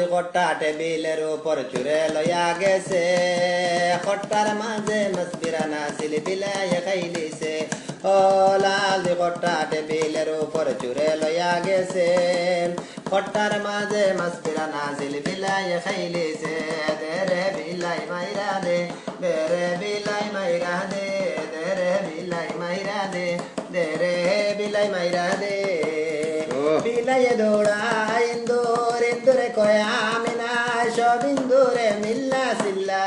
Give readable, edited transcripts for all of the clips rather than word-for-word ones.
দিগটা টেবিলের উপর চুরে লইয়া গেছে খট্টার মাঝে মাসবিরানা ছিল বিলাইয়া খাইলিছে ও লাল দিগটা টেবিলের উপর চুরে লইয়া গেছে খট্টার মাঝে মাসবিরানা ছিল বিলাইয়া খাইলিছে দেরে বিলাই মাইরা দে দেরে বিলাই মাইরা দে দেরে বিলাই মাইরা দে দেরে বিলাই মাইরা দে বিলাই দৌড়ায় ইন্দুরে কয়া মিনা সব ইন্দুরে মিল্লা সিল্লা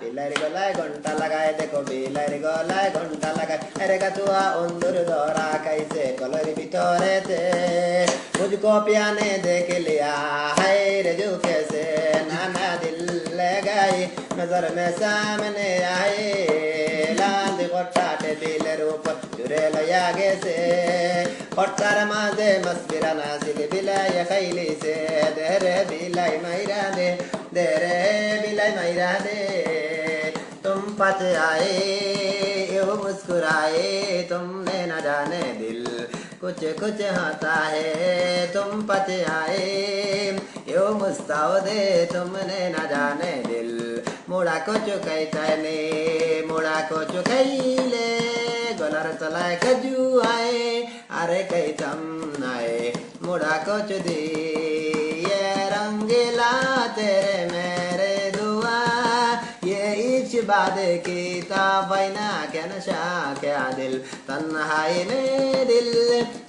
বিলাইর গলায় ঘন্টা লাগায় দেখো বিলাইর গলায় ঘন্টা লাগায় আরে গাতুয়া অন্দুর ধরা খাইছে কলর ভিতরেতে मुझको पियाने देख लिया है रे जो कैसे नाना दिल लगाई नजर में सामने आए लाल दिगोटा टेबिलेर ऊपर चुरे लया गेছে খট্টার মাঝে মাসবিরানা ছিল বিলাইয়া খাইলিছে দেরে বিলাই মাইরা দে দেরে বিলাই মাইরা দে तुम पास आए यो मुस्कुराए तुमने न जाने दिल कुछ कुछ होता है तुम पत आए यो मुस्ताओ दे तुमने न जाने दिल मुड़ा को चुकैता ने मुड़ा को चुकैले गलर चलाए खजू आए अरे कई तम आए मुड़ा को चुदी ये रंगीला तेरे मेरे दुआ ये इच बाद की ताबैना क्या नशा क्या दिल तन्हाई में दिल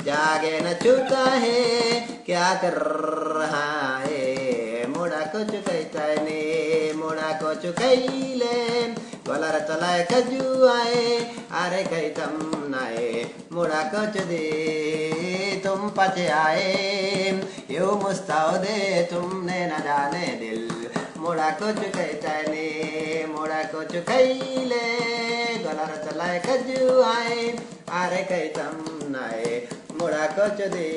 जागे न छूता है क्या कर रहा है मुड़ा को चुकैता ने मुड़ा को चुकैले गलर चलाए खजू आए अरे कई तम नाए मुड़ा को चुदी तुम पचे आए यो मुस्ताओ दे तुमने न जाने दिल मुड़ा को चुकैता ने मुड़ा को चुकैले गलर चलाए खजू आए अरे कई तम नाए मुड़ा को चुदी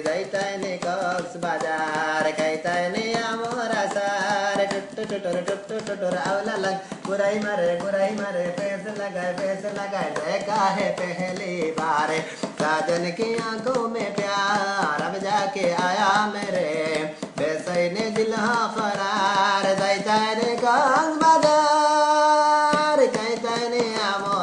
दैता ने कक्स बाजार कहता ने आमोरा सारे टुट आवला लग गुराई मारे पैसे लगाए देखा है पहली बार साजन की आंखों में प्यार अब जाके आया मेरे वैसे ने दिल करार दैता ने कक्स बाजार कहता ने आमोरा